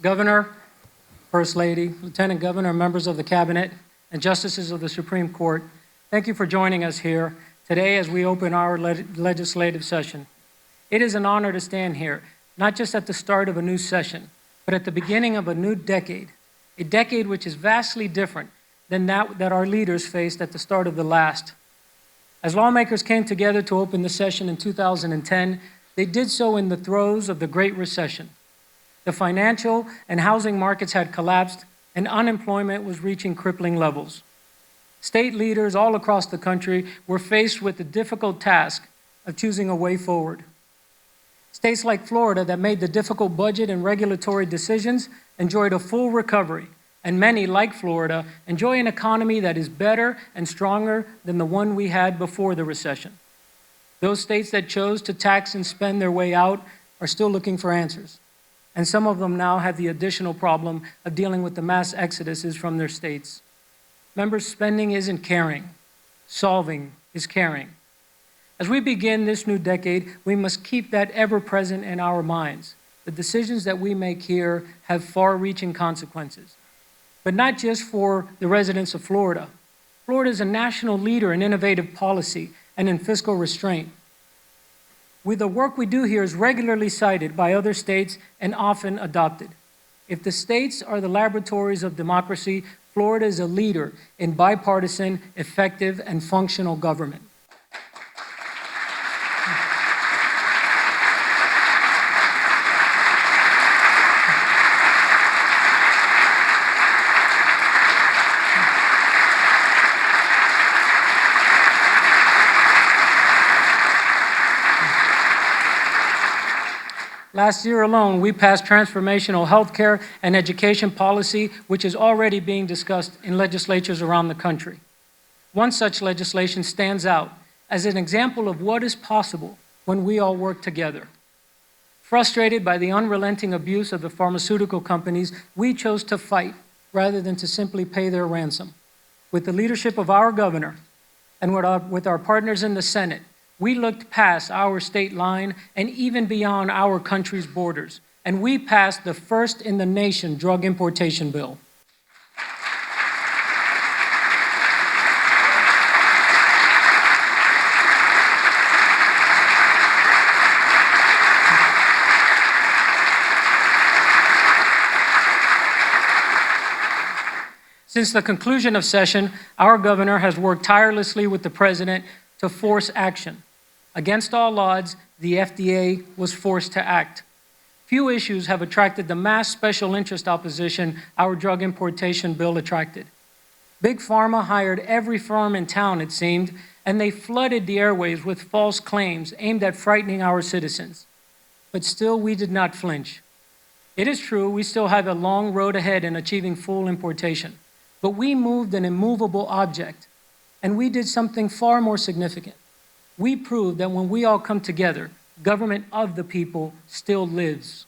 Governor, First Lady, Lieutenant Governor, members of the Cabinet, and Justices of the Supreme Court, thank you for joining us here today as we open our legislative session. It is an honor to stand here, not just at the start of a new session, but at the beginning of a new decade, a decade which is vastly different than that our leaders faced at the start of the last. As lawmakers came together to open the session in 2010, they did so in the throes of the Great Recession. The financial and housing markets had collapsed, and unemployment was reaching crippling levels. State leaders all across the country were faced with the difficult task of choosing a way forward. States like Florida that made the difficult budget and regulatory decisions enjoyed a full recovery, and many, like Florida, enjoy an economy that is better and stronger than the one we had before the recession. Those states that chose to tax and spend their way out are still looking for answers, and some of them now have the additional problem of dealing with the mass exoduses from their states. Members, spending isn't caring. Solving is caring. As we begin this new decade, we must keep that ever present in our minds. The decisions that we make here have far-reaching consequences, but not just for the residents of Florida. Florida is a national leader in innovative policy and in fiscal restraint. The work we do here is regularly cited by other states and often adopted. If the states are the laboratories of democracy, Florida is a leader in bipartisan, effective, and functional government. Last year alone, we passed transformational healthcare and education policy, which is already being discussed in legislatures around the country. One such legislation stands out as an example of what is possible when we all work together. Frustrated by the unrelenting abuse of the pharmaceutical companies, we chose to fight rather than to simply pay their ransom. With the leadership of our governor and with our partners in the Senate, we looked past our state line and even beyond our country's borders, and we passed the first in the nation drug importation bill. Since the conclusion of session, our governor has worked tirelessly with the president to force action. Against all odds, the FDA was forced to act. Few issues have attracted the mass special interest opposition our drug importation bill attracted. Big Pharma hired every firm in town, it seemed, and they flooded the airwaves with false claims aimed at frightening our citizens. But still, we did not flinch. It is true, we still have a long road ahead in achieving full importation, but we moved an immovable object. And we did something far more significant. We proved that when we all come together, government of the people still lives.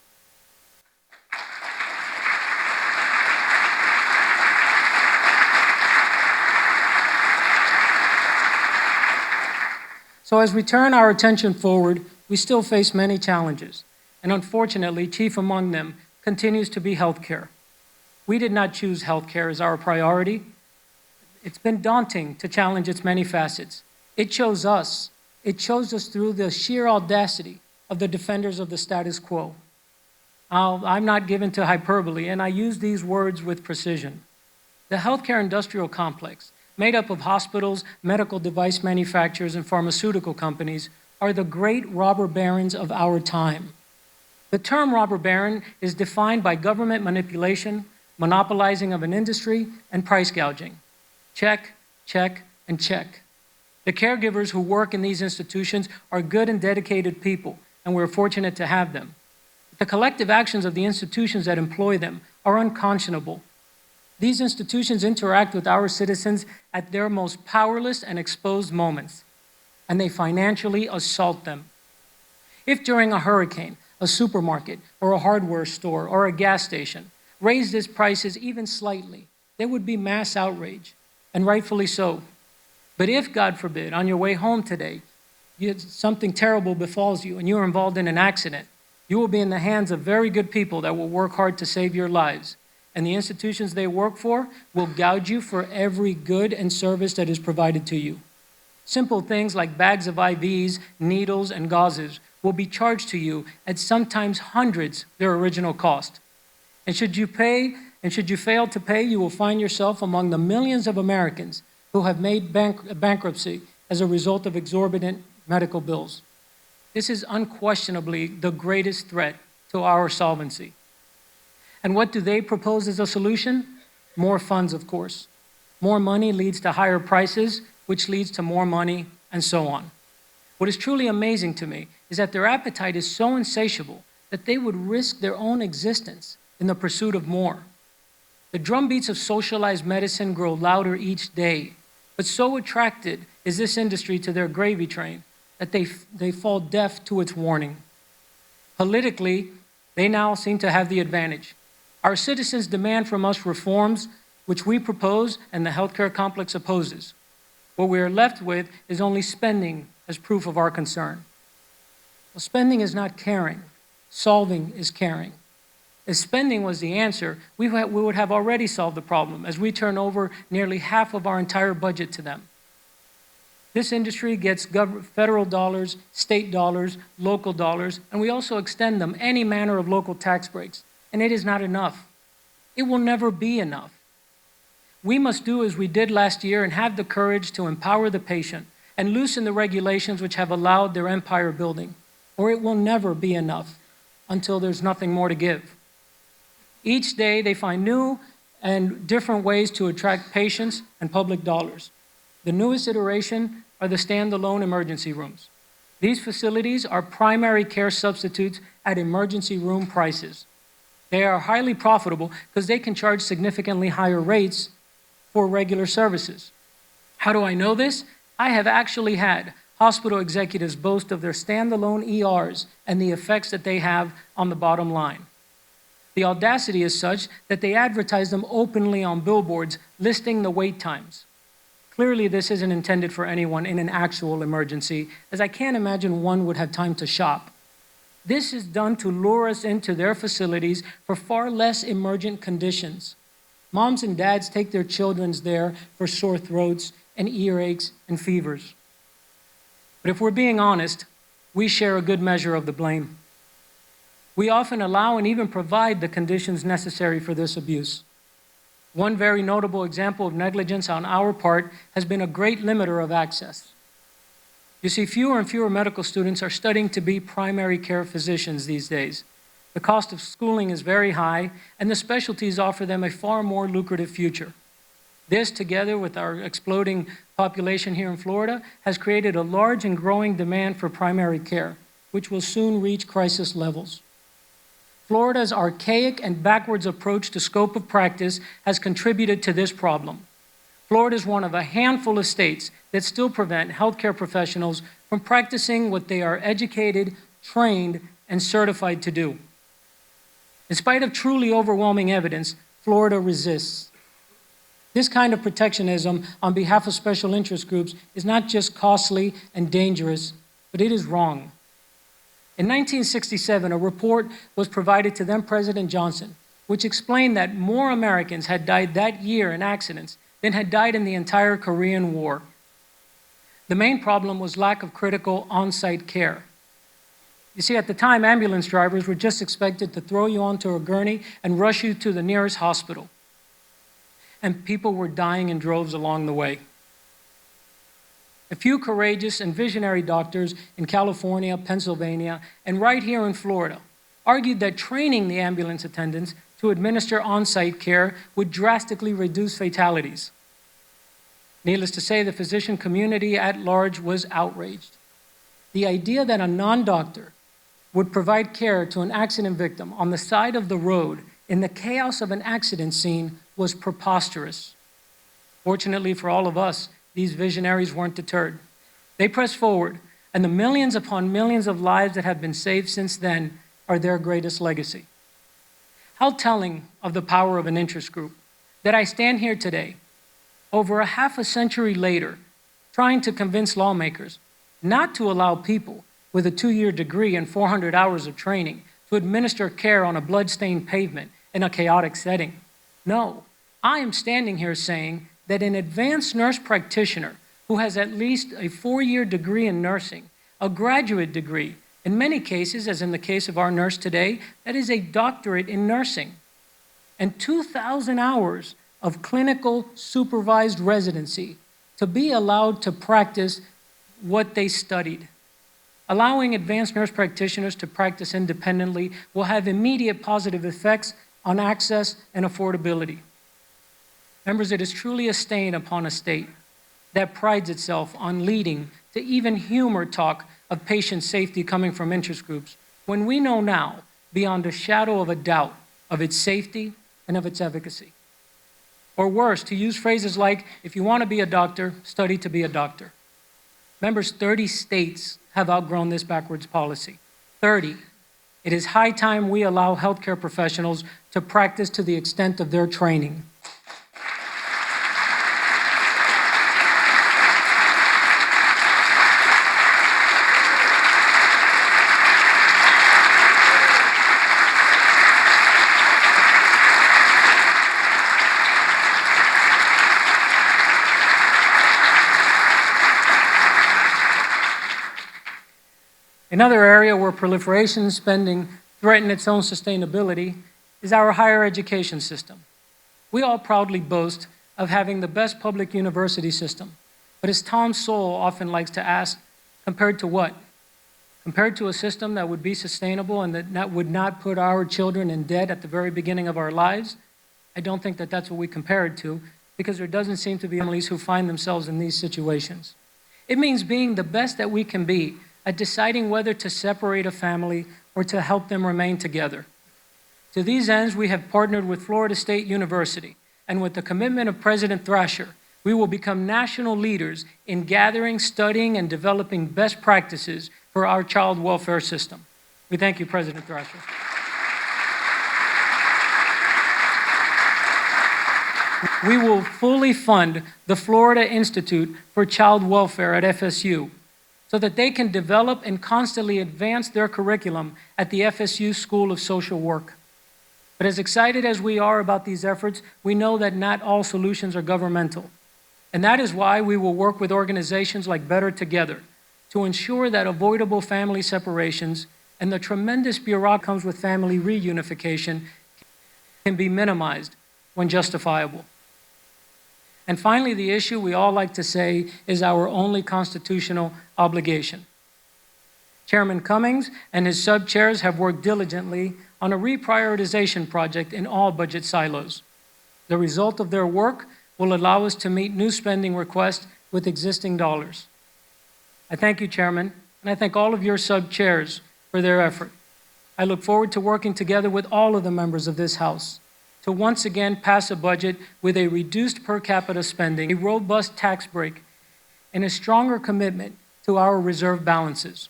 So as we turn our attention forward, we still face many challenges. And unfortunately, chief among them continues to be healthcare. We did not choose healthcare as our priority. It's been daunting to challenge its many facets. It chose us. It chose us through the sheer audacity of the defenders of the status quo. I'm not given to hyperbole, and I use these words with precision. The healthcare industrial complex, made up of hospitals, medical device manufacturers, and pharmaceutical companies, are the great robber barons of our time. The term robber baron is defined by government manipulation, monopolizing of an industry, and price gouging. Check, check, and check. The caregivers who work in these institutions are good and dedicated people, and we're fortunate to have them. The collective actions of the institutions that employ them are unconscionable. These institutions interact with our citizens at their most powerless and exposed moments, and they financially assault them. If during a hurricane, a supermarket, or a hardware store, or a gas station raised its prices even slightly, there would be mass outrage. And rightfully so. But if, God forbid, on your way home today, something terrible befalls you and you're involved in an accident, You will be in the hands of very good people that will work hard to save your lives, and the institutions they work for will gouge you for every good and service that is provided to you. Simple things like bags of IVs, needles, and gauzes will be charged to you at sometimes hundreds their original cost. And should you fail to pay, you will find yourself among the millions of Americans who have made bankruptcy as a result of exorbitant medical bills. This is unquestionably the greatest threat to our solvency. And what do they propose as a solution? More funds, of course. More money leads to higher prices, which leads to more money, and so on. What is truly amazing to me is that their appetite is so insatiable that they would risk their own existence in the pursuit of more. The drumbeats of socialized medicine grow louder each day, but so attracted is this industry to their gravy train that they fall deaf to its warning. Politically, they now seem to have the advantage. Our citizens demand from us reforms which we propose and the healthcare complex opposes. What we are left with is only spending as proof of our concern. Well, spending is not caring. Solving is caring. If spending was the answer, we would have already solved the problem, as we turn over nearly half of our entire budget to them. This industry gets federal dollars, state dollars, local dollars, and we also extend them any manner of local tax breaks, and it is not enough. It will never be enough. We must do as we did last year and have the courage to empower the patient and loosen the regulations which have allowed their empire building, or it will never be enough until there's nothing more to give. Each day, they find new and different ways to attract patients and public dollars. The newest iteration are the standalone emergency rooms. These facilities are primary care substitutes at emergency room prices. They are highly profitable because they can charge significantly higher rates for regular services. How do I know this? I have actually had hospital executives boast of their standalone ERs and the effects that they have on the bottom line. The audacity is such that they advertise them openly on billboards listing the wait times. Clearly, this isn't intended for anyone in an actual emergency, as I can't imagine one would have time to shop. This is done to lure us into their facilities for far less emergent conditions. Moms and dads take their children there for sore throats and earaches and fevers. But if we're being honest, we share a good measure of the blame. We often allow and even provide the conditions necessary for this abuse. One very notable example of negligence on our part has been a great limiter of access. You see, fewer and fewer medical students are studying to be primary care physicians these days. The cost of schooling is very high, and the specialties offer them a far more lucrative future. This, together with our exploding population here in Florida, has created a large and growing demand for primary care, which will soon reach crisis levels. Florida's archaic and backwards approach to scope of practice has contributed to this problem. Florida is one of a handful of states that still prevent healthcare professionals from practicing what they are educated, trained, and certified to do. In spite of truly overwhelming evidence, Florida resists. This kind of protectionism on behalf of special interest groups is not just costly and dangerous, but it is wrong. In 1967, a report was provided to then President Johnson, which explained that more Americans had died that year in accidents than had died in the entire Korean War. The main problem was lack of critical on-site care. You see, at the time, ambulance drivers were just expected to throw you onto a gurney and rush you to the nearest hospital. And people were dying in droves along the way. A few courageous and visionary doctors in California, Pennsylvania, and right here in Florida argued that training the ambulance attendants to administer on-site care would drastically reduce fatalities. Needless to say, the physician community at large was outraged. The idea that a non-doctor would provide care to an accident victim on the side of the road in the chaos of an accident scene was preposterous. Fortunately for all of us, these visionaries weren't deterred. They pressed forward, and the millions upon millions of lives that have been saved since then are their greatest legacy. How telling of the power of an interest group that I stand here today, over a half a century later, trying to convince lawmakers not to allow people with a 2-year degree and 400 hours of training to administer care on a blood-stained pavement in a chaotic setting. No, I am standing here saying that an advanced nurse practitioner who has at least a 4-year degree in nursing, a graduate degree, in many cases, as in the case of our nurse today, that is a doctorate in nursing, and 2,000 hours of clinical supervised residency to be allowed to practice what they studied. Allowing advanced nurse practitioners to practice independently will have immediate positive effects on access and affordability. Members, it is truly a stain upon a state that prides itself on leading to even humor talk of patient safety coming from interest groups, when we know now, beyond a shadow of a doubt, of its safety and of its efficacy. Or worse, to use phrases like, if you want to be a doctor, study to be a doctor. Members, 30 states have outgrown this backwards policy. 30. It is high time we allow healthcare professionals to practice to the extent of their training. Another area where proliferation spending threatens its own sustainability is our higher education system. We all proudly boast of having the best public university system, but as Tom Sowell often likes to ask, compared to what? Compared to a system that would be sustainable and that would not put our children in debt at the very beginning of our lives? I don't think that that's what we compare it to, because there doesn't seem to be families who find themselves in these situations. It means being the best that we can be at deciding whether to separate a family or to help them remain together. To these ends, we have partnered with Florida State University, and with the commitment of President Thrasher, we will become national leaders in gathering, studying, and developing best practices for our child welfare system. We thank you, President Thrasher. We will fully fund the Florida Institute for Child Welfare at FSU, so that they can develop and constantly advance their curriculum at the FSU School of Social Work. But as excited as we are about these efforts, we know that not all solutions are governmental. And that is why we will work with organizations like Better Together to ensure that avoidable family separations and the tremendous bureaucracy that comes with family reunification can be minimized when justifiable. And finally, the issue we all like to say is our only constitutional obligation. Chairman Cummings and his sub-chairs have worked diligently on a reprioritization project in all budget silos. The result of their work will allow us to meet new spending requests with existing dollars. I thank you, Chairman, and I thank all of your sub-chairs for their effort. I look forward to working together with all of the members of this House to once again pass a budget with a reduced per capita spending, a robust tax break, and a stronger commitment to our reserve balances.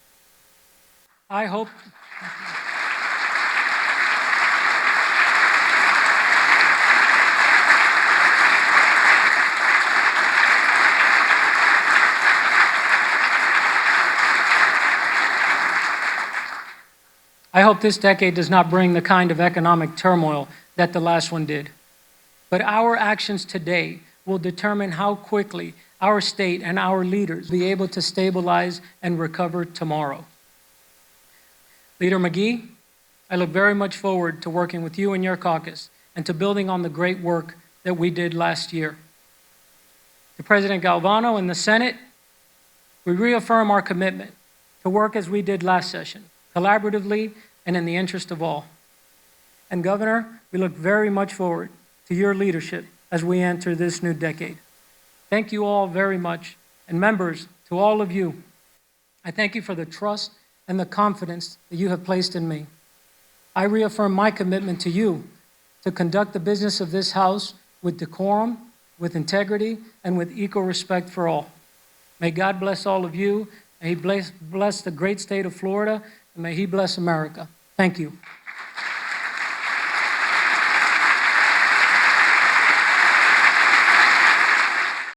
I hope this decade does not bring the kind of economic turmoil that the last one did. But our actions today will determine how quickly our state and our leaders will be able to stabilize and recover tomorrow. Leader McGee, I look very much forward to working with you and your caucus and to building on the great work that we did last year. To President Galvano and the Senate, we reaffirm our commitment to work as we did last session, collaboratively and in the interest of all. And Governor, we look very much forward to your leadership as we enter this new decade. Thank you all very much. And members, to all of you, I thank you for the trust and the confidence that you have placed in me. I reaffirm my commitment to you to conduct the business of this House with decorum, with integrity, and with equal respect for all. May God bless all of you. May He bless the great state of Florida, and may He bless America. Thank you.